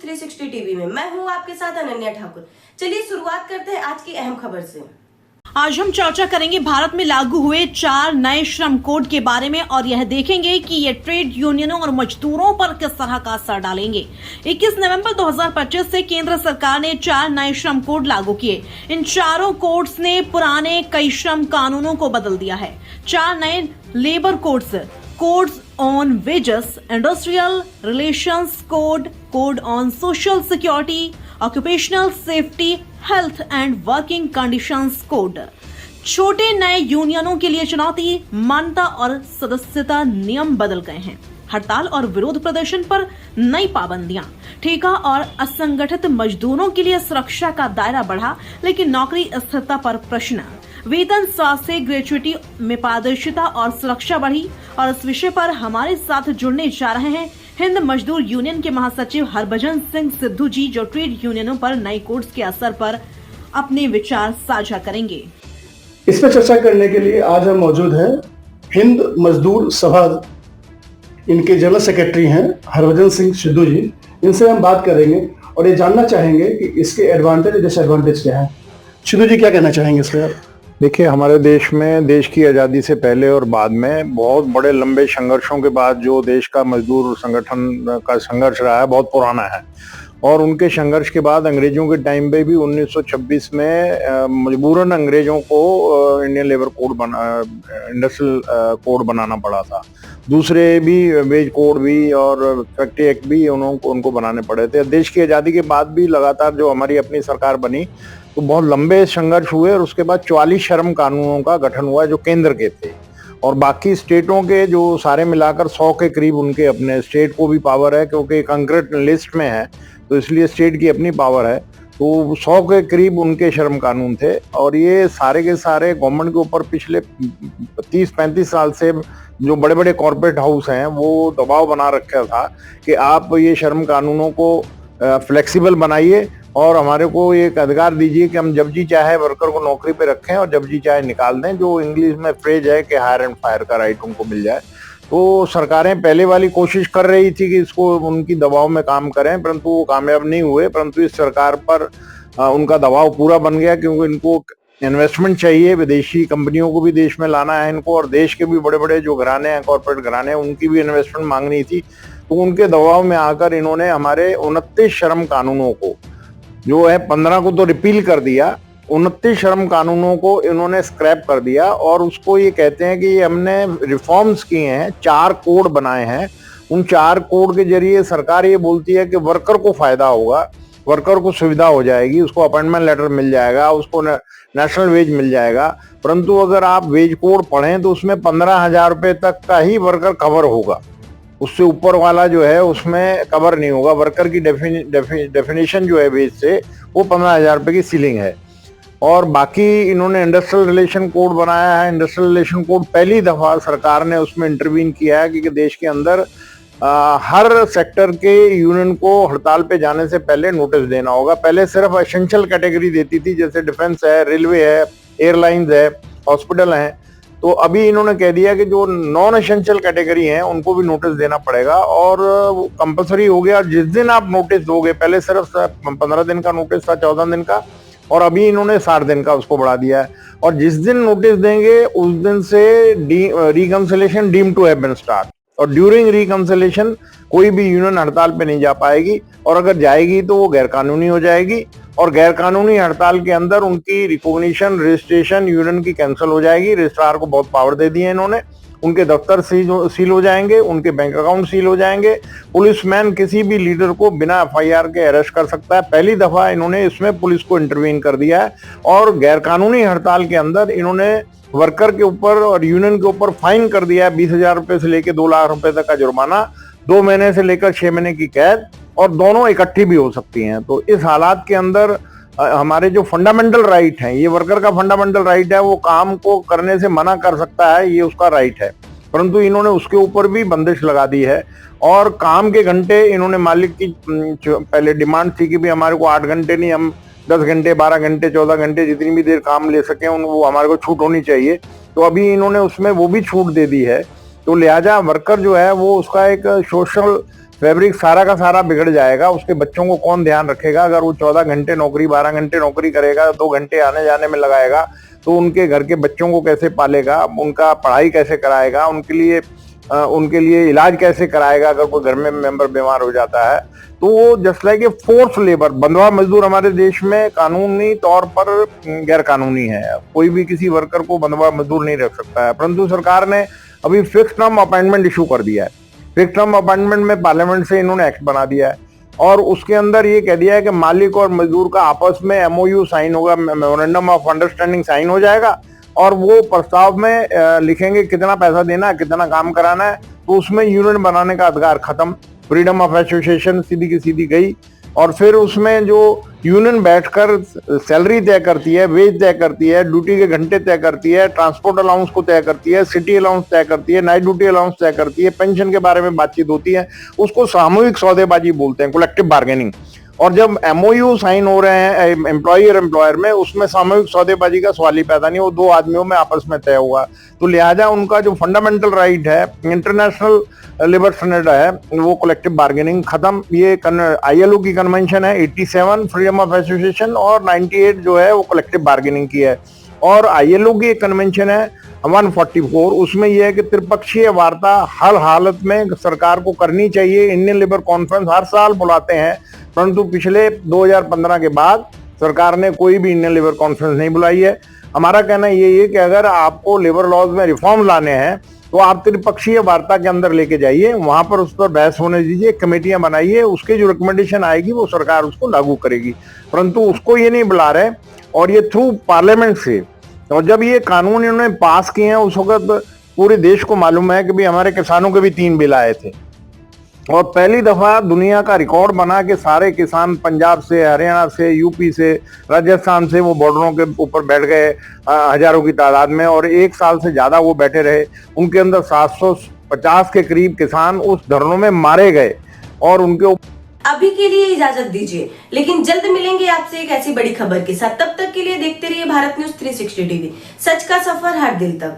360 TV में मैं हूं आपके साथ अनन्या ठाकुर। चलिए शुरुआत करते हैं आज की अहम खबर से। आज हम चर्चा करेंगे भारत में लागू हुए 4 नए श्रम कोड के बारे में और यह देखेंगे कि ये ट्रेड यूनियनों और मजदूरों पर किस तरह का असर डालेंगे। 21 नवंबर 2025 से केंद्र सरकार ने 4 नए श्रम कोड लागू किए। इन चारों कोड्स ने पुराने कई श्रम कानूनों को बदल दिया है। 4 नए labour codes on wages, industrial relations code, code on social security, occupational safety, health and working conditions code. छोटे नए यूनियनों के लिए चुनौती, मान्यता और सदस्यता नियम बदल गए हैं। हड़ताल और विरोध प्रदर्शन पर नई पाबंदियां, ठेका और असंगठित मजदूरों के लिए सुरक्षा का दायरा बढ़ा, लेकिन नौकरी स्थिरता पर प्रश्न। वेतन, स्वास्थ्य, ग्रेच्युटी में पारदर्शिता और सुरक्षा बढ़ी। और इस विषय पर हमारे साथ जुड़ने जा रहे हैं हिंद मजदूर यूनियन के महासचिव हरभजन सिंह सिद्धू जी, जो ट्रेड यूनियनों पर नए कोड्स के असर पर अपने विचार साझा करेंगे। इस पर चर्चा करने के लिए आज हम मौजूद हैं हिंद मजदूर सभा, इनके जनरल सेक्रेटरी हैं हरभजन सिंह सिद्धू जी। इनसे हम बात करेंगे और ये जानना चाहेंगे कि इसके एडवांटेज और डिसएडवांटेज क्या है। सिद्धू जी, क्या कहना चाहेंगे इस पर? देखिए, हमारे देश में देश की आज़ादी से पहले और बाद में बहुत बड़े लंबे संघर्षों के बाद जो देश का मजदूर संगठन का संघर्ष रहा है बहुत पुराना है। और उनके संघर्ष के बाद अंग्रेजों के टाइम पे भी 1926 में मजबूरन अंग्रेजों को Indian labour code industrial code बनाना पड़ा था। दूसरे भी वेज कोड भी और फैक्ट्री एक्ट भी उनको बनाने पड़े थे। देश की आज़ादी के बाद भी लगातार जो हमारी अपनी सरकार बनी तो बहुत लंबे संघर्ष हुए और उसके बाद 44 श्रम कानूनों का गठन हुआ जो केंद्र के थे। और बाकी स्टेटों के जो सारे मिलाकर 100 के करीब उनके अपने स्टेट को भी पावर है, क्योंकि कंक्रीट लिस्ट में है तो इसलिए स्टेट की अपनी पावर है। तो 100 के करीब उनके श्रम कानून थे और ये सारे के सारे गवर्नमेंट के ऊपर पिछले 30-35 साल से जो बड़े बड़े कॉर्पोरेट हाउस हैं वो दबाव बना रखा था कि आप ये श्रम कानूनों को फ्लेक्सिबल बनाइए और हमारे को एक अधिकार दीजिए कि हम जब जी चाहे वर्कर को नौकरी पे रखें और जब जी चाहे निकाल दें, जो इंग्लिश में फ्रेज है कि हायर एंड फायर का राइट उनको मिल जाए। तो सरकारें पहले वाली कोशिश कर रही थी कि इसको उनकी दबाव में काम करें, परंतु वो कामयाब नहीं हुए। परंतु इस सरकार पर उनका दबाव पूरा बन गया, क्योंकि इनको इन्वेस्टमेंट चाहिए, विदेशी कंपनियों को भी देश में लाना है इनको, और देश के भी बड़े बड़े जो घराने हैं, कॉर्पोरेट घराने हैं, उनकी भी इन्वेस्टमेंट मांगनी थी। तो उनके दबाव में आकर इन्होंने हमारे 29 श्रम कानूनों को जो है 15 को तो रिपील कर दिया, 29 श्रम कानूनों को इन्होंने स्क्रैप कर दिया और उसको ये कहते हैं कि ये हमने रिफॉर्म्स किए हैं, 4 कोड बनाए हैं। उन 4 कोड के जरिए सरकार ये बोलती है कि वर्कर को फायदा होगा, वर्कर को सुविधा हो जाएगी, उसको अपॉइंटमेंट लेटर मिल जाएगा, उसको नेशनल वेज मिल जाएगा। परंतु अगर आप वेज कोड पढ़ें तो उसमें 15,000 रुपये तक का ही वर्कर कवर होगा, उससे ऊपर वाला जो है उसमें कवर नहीं होगा। वर्कर की डेफिनेशन जो है वेज से वो 15,000 रुपये की सीलिंग है। और बाकी इन्होंने इंडस्ट्रियल रिलेशन कोड बनाया है। इंडस्ट्रियल रिलेशन कोड पहली दफा सरकार ने उसमें इंटरवीन किया है कि देश के अंदर हर सेक्टर के यूनियन को हड़ताल पे जाने से पहले नोटिस देना होगा। पहले सिर्फ एसेंशियल कैटेगरी देती थी, जैसे डिफेंस है, रेलवे है, एयरलाइंस है, हॉस्पिटल हैं। तो अभी इन्होंने कह दिया कि जो नॉन एसेंशियल कैटेगरी हैं उनको भी नोटिस देना पड़ेगा और कंपलसरी हो गया। जिस दिन आप नोटिस दोगे, पहले सिर्फ 15 दिन का नोटिस था, 14 दिन का, और अभी इन्होंने 60 दिन का उसको बढ़ा दिया है। और जिस दिन नोटिस देंगे उस दिन से reconciliation deem to have been start, और ड्यूरिंग रिकंसिलिएशन कोई भी यूनियन हड़ताल पे नहीं जा पाएगी, और अगर जाएगी तो वो गैरकानूनी हो जाएगी। और गैरकानूनी हड़ताल के अंदर उनकी रिकॉग्निशन, रजिस्ट्रेशन यूनियन की कैंसिल हो जाएगी। रजिस्ट्रार को बहुत पावर दे दी है इन्होंने, उनके दफ्तर सील हो जाएंगे, उनके बैंक अकाउंट सील हो जाएंगे। पुलिसमैन किसी भी लीडर को बिना FIR के अरेस्ट कर सकता है। पहली दफा इन्होंने इसमें पुलिस को इंटरवीन कर दिया है। और गैरकानूनी हड़ताल के अंदर इन्होंने वर्कर के ऊपर और यूनियन के ऊपर फाइन कर दिया है 20,000 रुपए से लेकर 2 लाख रुपए तक का जुर्माना, 2 महीने से लेकर 6 महीने की कैद, और दोनों इकट्ठी भी हो सकती हैं। तो इस हालात के अंदर हमारे जो फंडामेंटल राइट हैं, ये वर्कर का फंडामेंटल राइट है, वो काम को करने से मना कर सकता है, ये उसका राइट है। परंतु इन्होंने उसके ऊपर भी बंदिश लगा दी है। और काम के घंटे इन्होंने मालिक की पहले डिमांड थी कि भी हमारे को 8 घंटे नहीं, हम 10 घंटे, 12 घंटे, 14 घंटे, जितनी भी देर काम ले सकें वो हमारे को छूट होनी चाहिए। तो अभी इन्होंने उसमें वो भी छूट दे दी है। तो लिहाजा वर्कर जो है वो उसका एक सोशल फैब्रिक सारा का सारा बिगड़ जाएगा। उसके बच्चों को कौन ध्यान रखेगा? अगर वो 14 घंटे नौकरी 12 घंटे नौकरी करेगा, 2 घंटे आने जाने में लगाएगा, तो उनके घर के बच्चों को कैसे पालेगा, उनका पढ़ाई कैसे कराएगा, उनके लिए इलाज कैसे कराएगा अगर कोई घर में मेंबर बीमार हो जाता है? तो वो just like a force labour, बंधुआ मजदूर हमारे देश में कानूनी तौर पर गैर कानूनी है। कोई भी किसी वर्कर को बंधुआ मजदूर नहीं रख सकता है, परंतु सरकार ने अभी फिक्स टर्म अपॉइंटमेंट इशू कर दिया है। फिक्स टर्म अपॉइंटमेंट में पार्लियामेंट से इन्होंने एक्ट बना दिया है और उसके अंदर ये कह दिया है कि मालिक और मजदूर का आपस में MOU साइन होगा, मेमोरेंडम ऑफ अंडरस्टैंडिंग साइन हो जाएगा और वो प्रस्ताव में लिखेंगे कितना पैसा देना है, कितना काम कराना है। तो उसमें यूनियन बनाने का अधिकार खत्म, फ्रीडम ऑफ एसोसिएशन सीधी की सीधी गई। और फिर उसमें जो यूनियन बैठकर सैलरी तय करती है, वेज तय करती है, ड्यूटी के घंटे तय करती है, ट्रांसपोर्ट अलाउंस को तय करती है, सिटी अलाउंस तय करती है, नाइट ड्यूटी अलाउंस तय करती है, पेंशन के बारे में बातचीत होती है, उसको सामूहिक सौदेबाजी बोलते हैं, कलेक्टिव बार्गेनिंग। और जब MOU साइन हो रहे हैं एम्प्लॉय और एम्प्लॉयर में, उसमें सामूहिक सौदेबाजी का सवाल ही पैदा नहीं, वो 2 आदमियों में आपस में तय हुआ। तो लिहाजा उनका जो फंडामेंटल राइट है, इंटरनेशनल लेबर स्टैंडर्ड है, वो कलेक्टिव बार्गेनिंग खत्म। ये ILO की कन्वेंशन है 87 फ्रीडम ऑफ एसोसिएशन और 98 जो है वो कलेक्टिव बार्गेनिंग की है। और ILO की एक कन्वेंशन है 144, उसमें यह है कि त्रिपक्षीय वार्ता हर हालत में सरकार को करनी चाहिए। इंडियन लेबर कॉन्फ्रेंस हर साल बुलाते हैं, परंतु पिछले 2015 के बाद सरकार ने कोई भी इंडियन लेबर कॉन्फ्रेंस नहीं बुलाई है। हमारा कहना यही है कि अगर आपको लेबर लॉज में रिफॉर्म लाने हैं तो आप त्रिपक्षीय वार्ता के अंदर लेके जाइए, वहां पर उस पर बहस होने दीजिए, कमेटियां बनाइए, उसके जो रिकमेंडेशन आएगी वो सरकार उसको लागू करेगी। परंतु उसको ये नहीं बुला रहे और ये थ्रू पार्लियामेंट से। और जब ये कानून इन्होंने पास किए हैं उस वक्त पूरे देश को मालूम है कि भाई हमारे किसानों के भी 3 बिल आए थे और पहली दफा दुनिया का रिकॉर्ड बना के सारे किसान पंजाब से, हरियाणा से, यूपी से, राजस्थान से वो बॉर्डरों के ऊपर बैठ गए हजारों की तादाद में और 1 साल से ज्यादा वो बैठे रहे। उनके अंदर 750 के करीब किसान उस धरनों में मारे गए और उनके अभी के लिए इजाजत दीजिए, लेकिन जल्द मिलेंगे आपसे एक ऐसी बड़ी खबर के साथ। तब तक के लिए देखते रहिए भारत न्यूज 360 टीवी, सच का सफर हर दिल तक।